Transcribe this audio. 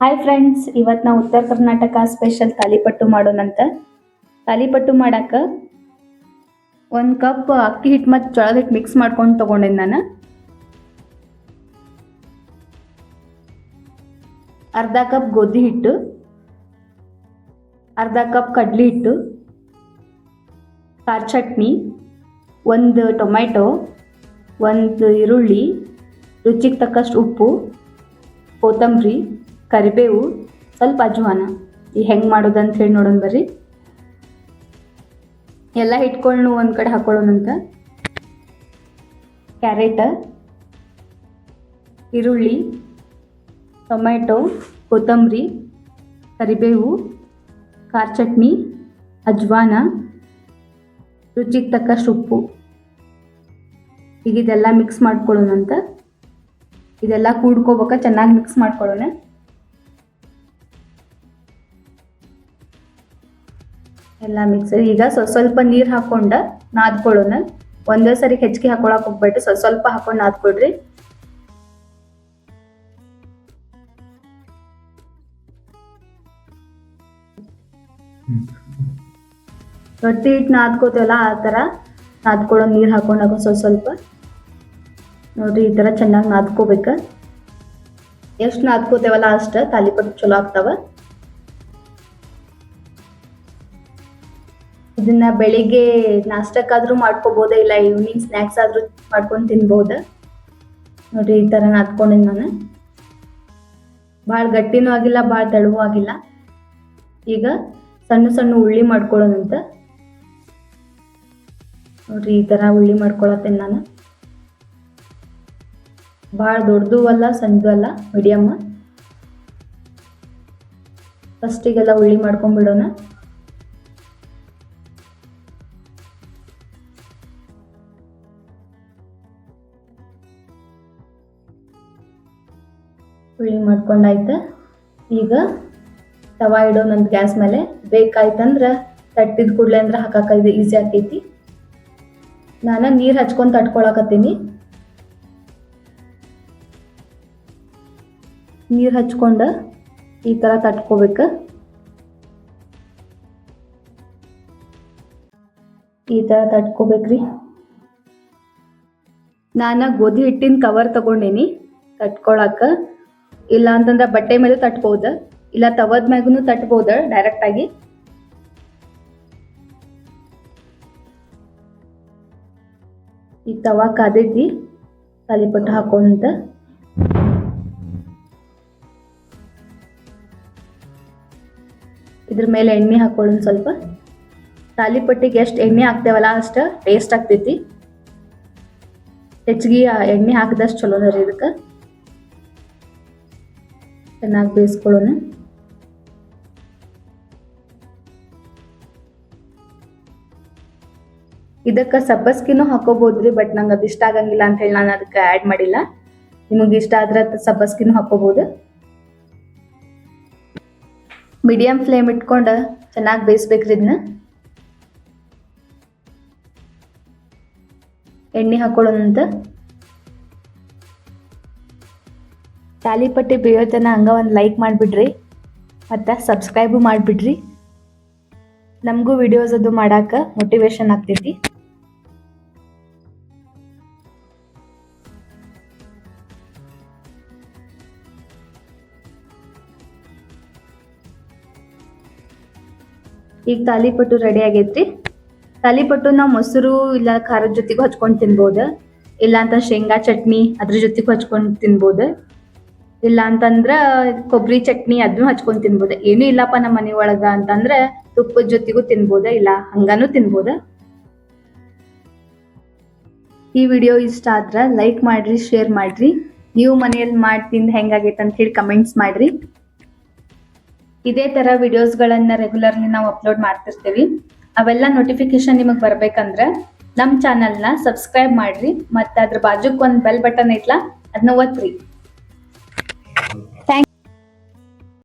Hi friends, ಇವತ್ತು ನಾವು ಉತ್ತರ ಕರ್ನಾಟಕ ಸ್ಪೆಷಲ್ ತಾಲಿಪಟ್ಟು ಮಾಡೋಣಂತ. ತಾಲಿಪಟ್ಟು ಮಾಡಕ್ಕೆ 1 ಕಪ್ ಅಕ್ಕಿ ಹಿಟ್ಟು ಮತ್ತು ಜೋಳದ ಹಿಟ್ಟು ಮಿಕ್ಸ್ ಮಾಡ್ಕೊಂಡು ತೊಗೊಂಡಿನಿ ನಾನು. ಅರ್ಧ ಕಪ್ ಗೋಧಿ ಹಿಟ್ಟು, ಅರ್ಧ ಕಪ್ ಕಡ್ಲಿ ಹಿಟ್ಟು, ಖಾರ ಚಟ್ನಿ, 1 ಟೊಮ್ಯಾಟೊ, 1 ಈರುಳ್ಳಿ, ರುಚಿಗೆ ತಕ್ಕಷ್ಟು ಉಪ್ಪು, ಕೊತ್ತಂಬರಿ, ಕರಿಬೇವು, ಸ್ವಲ್ಪ ಅಜ್ವಾನ. ಈ ಹೆಂಗೆ ಮಾಡೋದು ಅಂತ ಹೇಳಿ ನೋಡೋಣ ಬರ್ರಿ. ಎಲ್ಲ ಹಿಟ್ಕೊಂಡು ಒಂದು ಕಡೆ ಹಾಕೊಳ್ಳೋಣಂತ. ಕ್ಯಾರೆಟ್, ಈರುಳ್ಳಿ, ಟೊಮ್ಯಾಟೊ, ಕೊತ್ತಂಬರಿ, ಕರಿಬೇವು, ಖಾರ ಚಟ್ನಿ, ಅಜ್ವಾನ, ರುಚಿಗೆ ತಕ್ಕಷ್ಟು ಉಪ್ಪು. ಈಗ ಇದೆಲ್ಲ ಮಿಕ್ಸ್ ಮಾಡ್ಕೊಳ್ಳೋಣಂತ. ಇದೆಲ್ಲ ಕೂಡ್ಕೋಬೇಕಾ, ಚೆನ್ನಾಗಿ ಮಿಕ್ಸ್ ಮಾಡ್ಕೊಳ್ಳೋಣ. ಎಲ್ಲ ಮಿಕ್ಸ್. ಈಗ ಸ್ವಲ್ಪ ನೀರು ಹಾಕೊಂಡ ನಾದ್ಕೊಳ್ಳೋಣ. ಒಂದೇ ಸರಿ ಹೆಚ್ಚಿಗೆ ಹಾಕೊಳಕ್ ಹೋಗ್ಬೇಡ್ರಿ, ಸ್ವಲ್ಪ ಹಾಕೊಂಡು ನಾದ್ಕೊಡ್ರಿ. ರೊಟ್ಟಿ ಹಿಟ್ಟು ನಾದ್ಕೋತೀವಲ್ಲ ಆ ಥರ ನಾದ್ಕೊಳ್ಳೋ. ನೀರು ಹಾಕೊಂಡಾಗ ಸ್ವಲ್ಪ ನೋಡ್ರಿ, ಈ ಥರ ಚೆನ್ನಾಗಿ ನಾದ್ಕೋಬೇಕು. ಎಷ್ಟು ನಾದ್ಕೋತೇವಲ್ಲ ಅಷ್ಟು ತಾಲಿಪಟ್ಟು ಚಲೋ ಆಗ್ತಾವ. ಇದನ್ನ ಬೆಳಿಗ್ಗೆ ನಾಷ್ಟಕ್ಕಾದ್ರೂ ಮಾಡ್ಕೋಬಹುದು, ಇಲ್ಲ ಈವ್ನಿಂಗ್ ಸ್ನ್ಯಾಕ್ಸ್ ಆದ್ರೂ ಮಾಡ್ಕೊಂಡು ತಿನ್ಬಹುದು. ನೋಡ್ರಿ, ಈ ತರ ನಾದ್ಕೊಂಡಿನಿ ನಾನು. ಭಾಳ ಗಟ್ಟಿನೂ ಆಗಿಲ್ಲ, ಭಾಳ ತೆಳುವೂ ಆಗಿಲ್ಲ. ಈಗ ಸಣ್ಣ ಸಣ್ಣ ಉಳ್ಳಿ ಮಾಡ್ಕೊಳ್ಳೋಣಂತ. ನೋಡ್ರಿ, ಈ ತರ ಉಳ್ಳಿ ಮಾಡ್ಕೊಳತ್ತೇನೆ ನಾನು. ಭಾಳ ದೊಡ್ಡದು ಅಲ್ಲ, ಸಣ್ಣದು ಅಲ್ಲ, ಮೀಡಿಯಮ್. ಫಸ್ಟಿಗೆಲ್ಲ ಉಳ್ಳಿ ಮಾಡ್ಕೊಂಡ್ಬಿಡೋಣ. ಉಳ್ಳಿ ಮಾಡ್ಕೊಂಡಾಯ್ತು. ಈಗ ತವಾ ಇಡೋಣಂತ ಗ್ಯಾಸ್ ಮೇಲೆ. ಬೇಕಾಯ್ತಂದ್ರೆ ತಟ್ಟಿದ ಕೂಡಲೇ ಅಂದ್ರೆ ಹಾಕಕ್ಕೆ ಈಸಿ ಆಕೈತಿ. ನಾನು ನೀರು ಹಚ್ಕೊಂಡು ತಟ್ಕೊಳಕತ್ತೀನಿ. ನೀರು ಹಚ್ಕೊಂಡು ಈ ಥರ ತಟ್ಕೋಬೇಕು. ಈ ಥರ ತಟ್ಕೋಬೇಕ್ರಿ. ನಾನು ಗೋಧಿ ಹಿಟ್ಟಿನ ಕವರ್ ತಗೊಂಡೇನಿ ತಟ್ಕೊಳಕ. ಇಲ್ಲ ಅಂತಂದ್ರೆ ಬಟ್ಟೆ ಮೇಲೆ ತಟ್ಬೋದು, ಇಲ್ಲ ತವದ ಮ್ಯಾಗೂ ತಟ್ಬೋದು ಡೈರೆಕ್ಟ್ ಆಗಿ. ಈ ತವಾ ಕಾದೈತಿ, ತಾಲಿಪಟ್ಟು ಹಾಕೊಂತ. ಇದ್ರ ಮೇಲೆ ಎಣ್ಣೆ ಹಾಕೊಳ್ಳೋಣ ಸ್ವಲ್ಪ. ತಾಲಿಪಟ್ಟಿಗೆ ಎಷ್ಟು ಎಣ್ಣೆ ಹಾಕ್ತೇವಲ್ಲ ಅಷ್ಟು ಟೇಸ್ಟ್ ಆಗ್ತೈತಿ. ಹೆಚ್ಚಿಗೆ ಎಣ್ಣೆ ಹಾಕಿದಷ್ಟು ಚಲೋ ರೀ. ಇದಕ್ಕೆ ಚೆನ್ನಾಗಿ ಬೇಯಿಸ್ಕೊಳ್ಳೋಣ. ಇದಕ್ಕೆ ಸಬ್ಬಸ್ಗಿನೂ ಹಾಕೋಬಹುದ್ರಿ, ಬಟ್ ನಂಗೆ ಅದು ಇಷ್ಟ ಆಗಂಗಿಲ್ಲ ಅಂತ ಹೇಳಿ ನಾನು ಅದಕ್ಕೆ ಆ್ಯಡ್ ಮಾಡಿಲ್ಲ. ನಿಮಗೆ ಇಷ್ಟ ಆದ್ರೆ ಸಬ್ಬಸ್ಗಿನೂ ಹಾಕೋಬಹುದು. ಮೀಡಿಯಂ ಫ್ಲೇಮ್ ಇಟ್ಕೊಂಡು ಚೆನ್ನಾಗಿ ಬೇಯಿಸ್ಬೇಕ್ರಿ. ಇದನ್ನ ಎಣ್ಣೆ ಹಾಕೊಳ್ಳೋಣಂತ. ತಾಲಿಪಟ್ಟಿ ಬೇಯೋತನ ಹಂಗ ಒಂದು ಲೈಕ್ ಮಾಡಿಬಿಡ್ರಿ, ಮತ್ತು ಸಬ್ಸ್ಕ್ರೈಬು ಮಾಡಿಬಿಡ್ರಿ. ನಮಗೂ ವಿಡಿಯೋಸ್ ಅದು ಮಾಡಕ್ಕೆ ಮೋಟಿವೇಶನ್ ಆಗ್ತೈತಿ. ಈಗ ತಾಲಿಪಟ್ಟು ರೆಡಿ ಆಗೈತ್ರಿ. ತಾಲಿಪಟ್ಟು ನಾವು ಮೊಸರು ಇಲ್ಲ ಖಾರದ ಜೊತೆಗೂ ಹಚ್ಕೊಂಡು ತಿನ್ಬೋದು, ಇಲ್ಲ ಅಂತ ಶೇಂಗಾ ಚಟ್ನಿ ಅದ್ರ ಜೊತೆಗೂ ಹಚ್ಕೊಂಡು ತಿನ್ಬೋದು, ಇಲ್ಲ ಅಂತಂದ್ರ ಕೊಬ್ಬರಿ ಚಟ್ನಿ ಅದನ್ನು ಹಚ್ಕೊಂಡು ತಿನ್ಬೋದು. ಏನೂ ಇಲ್ಲಪ್ಪ ನಮ್ಮ ಮನೆ ಒಳಗ ಅಂತಂದ್ರೆ ತುಪ್ಪದ ಜೊತೆಗೂ ತಿನ್ಬೋದು, ಇಲ್ಲ ಹಂಗಾನು ತಿನ್ಬೋದು. ಈ ವಿಡಿಯೋ ಇಷ್ಟ ಆದ್ರೆ ಲೈಕ್ ಮಾಡ್ರಿ, ಶೇರ್ ಮಾಡ್ರಿ. ನೀವು ಮನೆಯಲ್ಲಿ ಮಾಡಿ ತಿಂದು ಹೆಂಗಾಗೈತೆ ಅಂತ ಹೇಳಿ ಕಮೆಂಟ್ಸ್ ಮಾಡ್ರಿ. ಇದೇ ತರ ವಿಡಿಯೋಸ್ಗಳನ್ನ ರೆಗ್ಯುಲರ್ಲಿ ನಾವು ಅಪ್ಲೋಡ್ ಮಾಡ್ತಿರ್ತೀವಿ. ಅವೆಲ್ಲ ನೋಟಿಫಿಕೇಶನ್ ನಿಮಗೆ ಬರ್ಬೇಕಂದ್ರೆ ನಮ್ಮ ಚಾನಲ್ನ ಸಬ್ಸ್ಕ್ರೈಬ್ ಮಾಡ್ರಿ, ಮತ್ತು ಅದ್ರ ಬಾಜುಕ್ ಒಂದು ಬೆಲ್ ಬಟನ್ ಐತ್ಲಾ, ಅದನ್ನ ಒತ್ತಿರಿ.